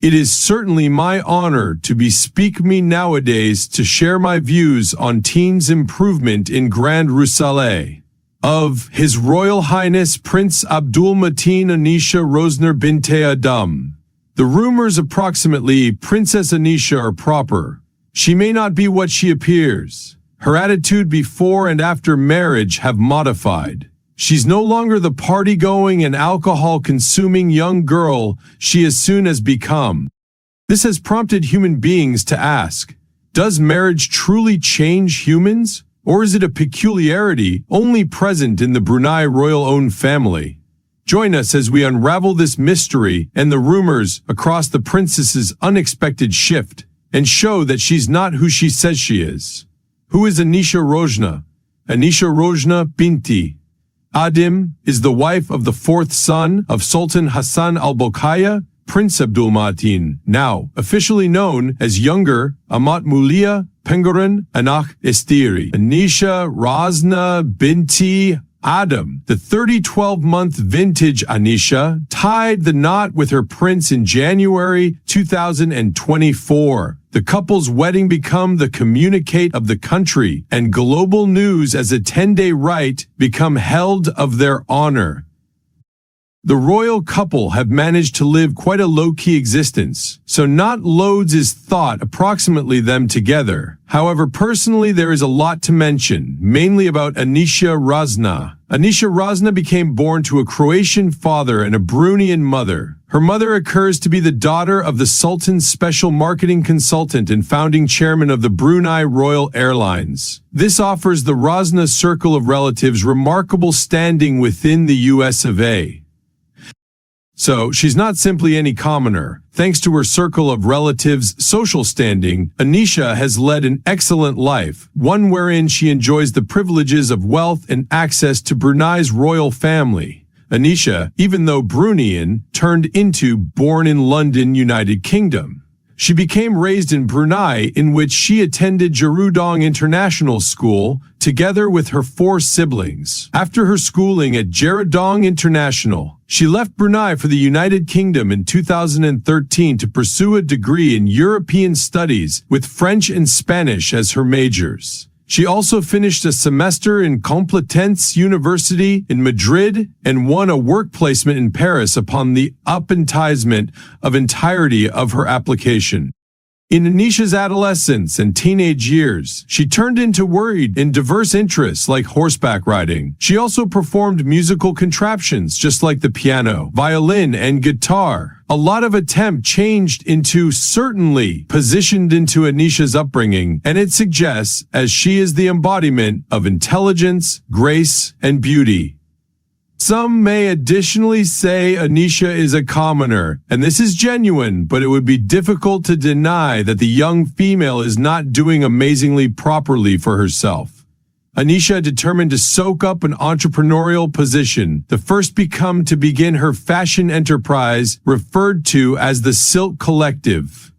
It is certainly my honor to be speak me nowadays to share my views on teens' improvement in Grand Russaleh. Of His Royal Highness Prince Abdul Mateen Anisha Rosner Binte Adam. The rumors approximately Princess Anisha are proper. She may not be what she appears. Her attitude before and after marriage have modified. She's no longer the party-going and alcohol-consuming young girl she as soon has become. This has prompted human beings to ask, does marriage truly change humans? Or is it a peculiarity only present in the Brunei royal-owned family? Join us as we unravel this mystery and the rumors across the princess's unexpected shift and show that she's not who she says she is. Who is Anisha Rosner? Anisha Rosner Binti Adim is the wife of the fourth son of Sultan Hassan al-Bolkiah, Prince Abdul Mateen, now officially known as Younger Amat Mulia Penguran Anak Istiri. Anisha Rosner Binti Adam, the 12-month vintage Anisha, tied the knot with her prince in January 2024. The couple's wedding become the communicate of the country and global news as a 10-day rite become held of their honor. The royal couple have managed to live quite a low-key existence, so not loads is thought approximately them together. However, personally there is a lot to mention, mainly about Anisha Rosner. Anisha Rosner became born to a Croatian father and a Bruneian mother. Her mother occurs to be the daughter of the Sultan's special marketing consultant and founding chairman of the Brunei Royal Airlines. This offers the Rosner circle of relatives remarkable standing within the US of A. So, she's not simply any commoner. Thanks to her circle of relatives' social standing, Anisha has led an excellent life, one wherein she enjoys the privileges of wealth and access to Brunei's royal family. Anisha, even though Bruneian, turned into born in London, United Kingdom. She became raised in Brunei, in which she attended Jerudong International School, together with her 4 siblings. After her schooling at Jerudong International, she left Brunei for the United Kingdom in 2013 to pursue a degree in European Studies with French and Spanish as her majors. She also finished a semester in Complutense University in Madrid and won a work placement in Paris upon the apprenticement of entirety of her application. In Anisha's adolescence and teenage years, she turned into worried in diverse interests like horseback riding. She also performed musical contraptions just like the piano, violin, and guitar. A lot of attempt changed into certainly positioned into Anisha's upbringing, and it suggests as she is the embodiment of intelligence, grace, and beauty. Some may additionally say Anisha is a commoner, and this is genuine, but it would be difficult to deny that the young female is not doing amazingly properly for herself. Anisha determined to soak up an entrepreneurial position, the first become to begin her fashion enterprise referred to as the Silk Collective.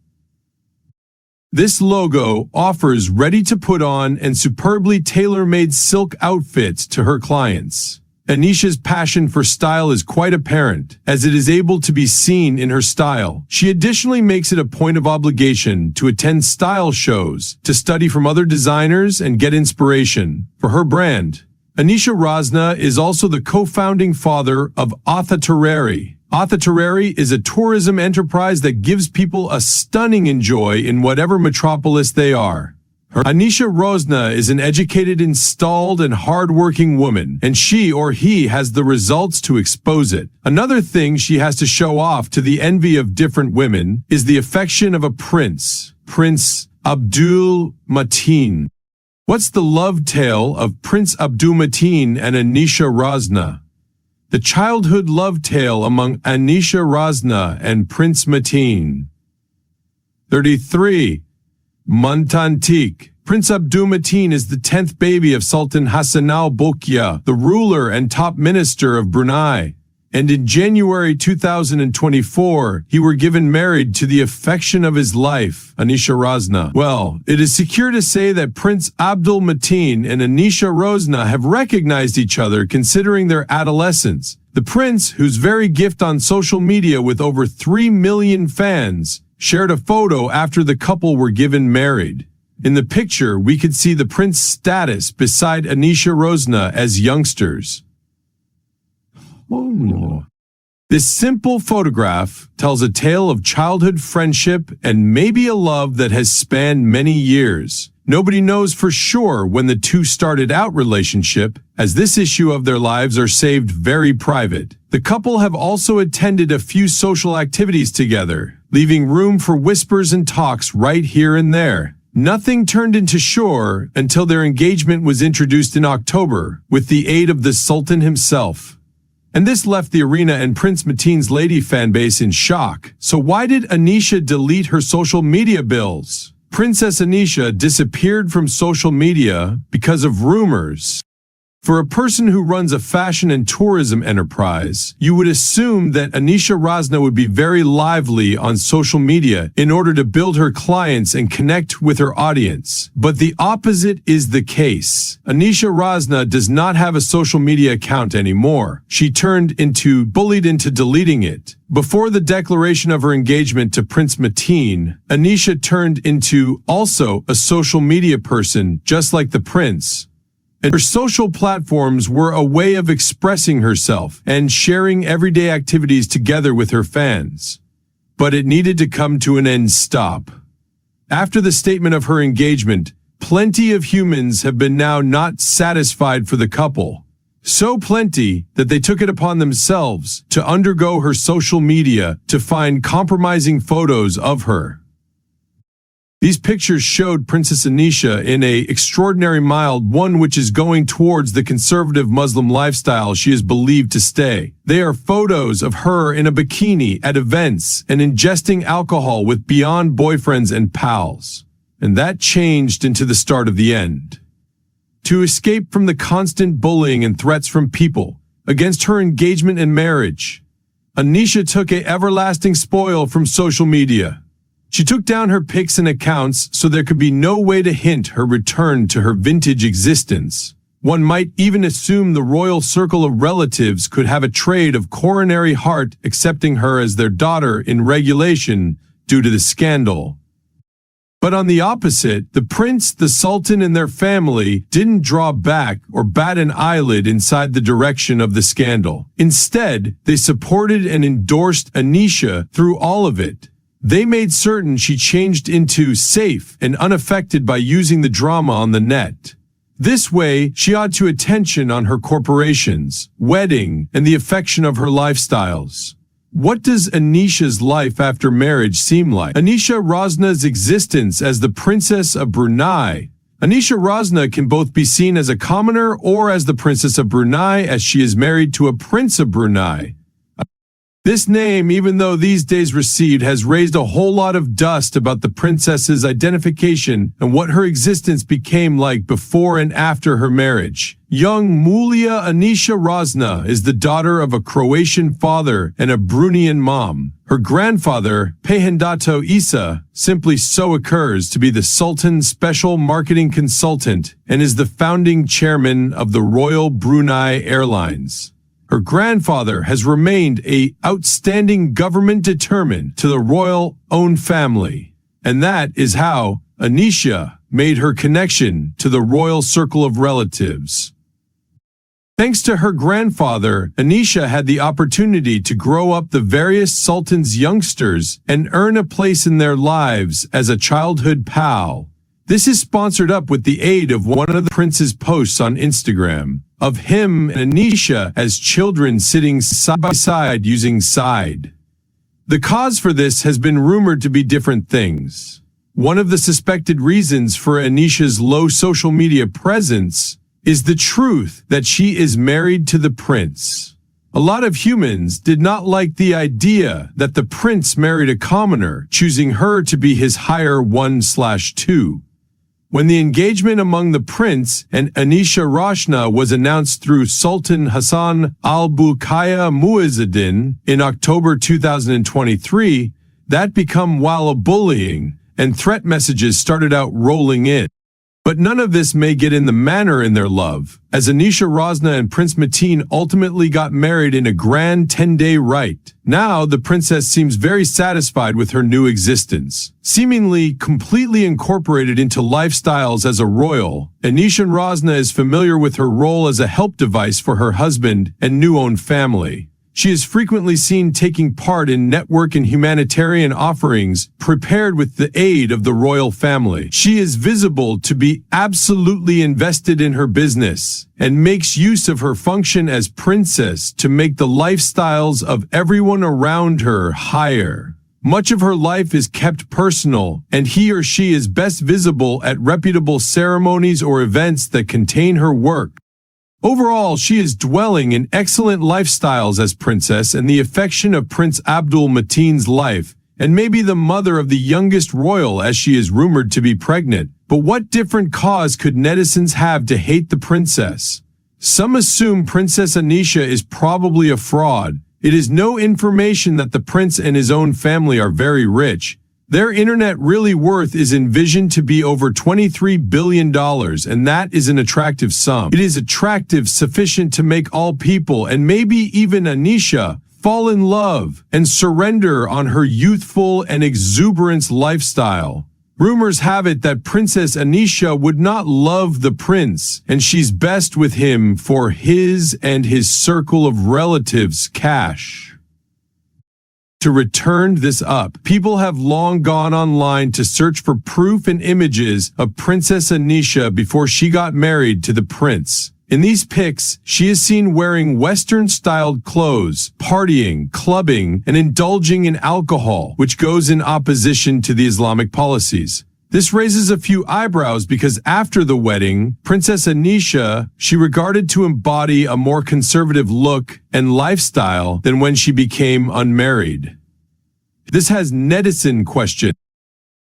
This logo offers ready-to-put-on and superbly tailor-made silk outfits to her clients. Anisha's passion for style is quite apparent, as it is able to be seen in her style. She additionally makes it a point of obligation to attend style shows, to study from other designers and get inspiration for her brand. Anisha Rosner is also the co-founding father of Itinerary. Itinerary is a tourism enterprise that gives people a stunning enjoy in whatever metropolis they are. Anisha Rosner is an educated, installed, and hard-working woman, and she or he has the results to expose it. Another thing she has to show off to the envy of different women is the affection of a prince, Prince Abdul Mateen. What's the love tale of Prince Abdul Mateen and Anisha Rosner? The childhood love tale among Anisha Rosner and Prince Mateen. 33. Montantique. Prince Abdul Mateen is the 10th baby of Sultan Hassan al-Bolkiah, the ruler and top minister of Brunei. and in January 2024, he were given married to the affection of his life, Anisha Rozna. Well, it is secure to say that Prince Abdul Mateen and Anisha Rozna have recognized each other considering their adolescence. The prince, whose very gift on social media with over 3 million fans, shared a photo after the couple were given married. In the picture, we could see the prince's status beside Anisha Rozna as youngsters. Oh. This simple photograph tells a tale of childhood friendship and maybe a love that has spanned many years. Nobody knows for sure when the two started out relationship, as this issue of their lives are saved very private. The couple have also attended a few social activities together, leaving room for whispers and talks right here and there. Nothing turned into shore until their engagement was introduced in October, with the aid of the Sultan himself. And this left the arena and Prince Mateen's lady fanbase in shock. So why did Anisha delete her social media bills? Princess Anisha disappeared from social media because of rumors. For a person who runs a fashion and tourism enterprise, you would assume that Anisha Rozna would be very lively on social media in order to build her clients and connect with her audience. But the opposite is the case. Anisha Rozna does not have a social media account anymore. She bullied into deleting it. Before the declaration of her engagement to Prince Mateen, Anisha turned into also a social media person, just like the prince. And her social platforms were a way of expressing herself and sharing everyday activities together with her fans. But it needed to come to an end stop. After the statement of her engagement, plenty of humans have been now not satisfied for the couple. So plenty that they took it upon themselves to undergo her social media to find compromising photos of her. These pictures showed Princess Anisha in an extraordinary mild one which is going towards the conservative Muslim lifestyle she is believed to stay. They are photos of her in a bikini at events and ingesting alcohol with beyond boyfriends and pals. And that changed into the start of the end. To escape from the constant bullying and threats from people against her engagement and marriage, Anisha took an everlasting spoil from social media. She took down her pics and accounts so there could be no way to hint her return to her vintage existence. One might even assume the royal circle of relatives could have a trade of coronary heart accepting her as their daughter in regulation due to the scandal. But on the opposite, the prince, the sultan, and their family didn't draw back or bat an eyelid inside the direction of the scandal. Instead, they supported and endorsed Anisha through all of it. They made certain she changed into safe and unaffected by using the drama on the net. This way, she ought to attention on her corporations, wedding, and the affection of her lifestyles. What does Anisha's life after marriage seem like? Anisha Rozna's existence as the Princess of Brunei. Anisha Rozna can both be seen as a commoner or as the Princess of Brunei, as she is married to a Prince of Brunei. This name, even though these days received, has raised a whole lot of dust about the princess's identification and what her existence became like before and after her marriage. Young Mulia Anisha Rozna is the daughter of a Croatian father and a Bruneian mom. Her grandfather, Pehendato Isa, simply so occurs to be the Sultan's special marketing consultant and is the founding chairman of the Royal Brunei Airlines. Her grandfather has remained an outstanding government determined to the royal-owned family. And that is how Anisha made her connection to the royal circle of relatives. Thanks to her grandfather, Anisha had the opportunity to grow up the various sultans' youngsters and earn a place in their lives as a childhood pal. This is sponsored up with the aid of one of the prince's posts on Instagram, of him and Anisha as children sitting side by side using side. The cause for this has been rumored to be different things. One of the suspected reasons for Anisha's low social media presence is the truth that she is married to the prince. A lot of humans did not like the idea that the prince married a commoner, choosing her to be his higher 1/2. When the engagement among the prince and Anisha Roshna was announced through Sultan Hassan al-Bolkiah Muizzuddin in October 2023, that became while bullying and threat messages started out rolling in. But none of this may get in the manner in their love, as Anisha Rosna and Prince Mateen ultimately got married in a grand 10-day rite. Now, the princess seems very satisfied with her new existence. Seemingly completely incorporated into lifestyles as a royal, Anisha Rosna is familiar with her role as a help device for her husband and new-owned family. She is frequently seen taking part in network and humanitarian offerings prepared with the aid of the royal family. She is visible to be absolutely invested in her business and makes use of her function as princess to make the lifestyles of everyone around her higher. Much of her life is kept personal, and he or she is best visible at reputable ceremonies or events that contain her work. Overall, she is dwelling in excellent lifestyles as princess and the affection of Prince Abdul Mateen's life, and may be the mother of the youngest royal as she is rumored to be pregnant. But what different cause could netizens have to hate the princess? Some assume Princess Anisha is probably a fraud. It is no information that the prince and his own family are very rich. Their internet really worth is envisioned to be over $23 billion, and that is an attractive sum. It is attractive sufficient to make all people, and maybe even Anisha, fall in love and surrender on her youthful and exuberant lifestyle. Rumors have it that Princess Anisha would not love the prince, and she's best with him for his and his circle of relatives' cash. To return this up, people have long gone online to search for proof and images of Princess Anisha before she got married to the prince. In these pics, she is seen wearing Western-styled clothes, partying, clubbing, and indulging in alcohol, which goes in opposition to the Islamic policies. This raises a few eyebrows because after the wedding, Princess Anisha, she regarded to embody a more conservative look and lifestyle than when she became unmarried. This has netizen questions.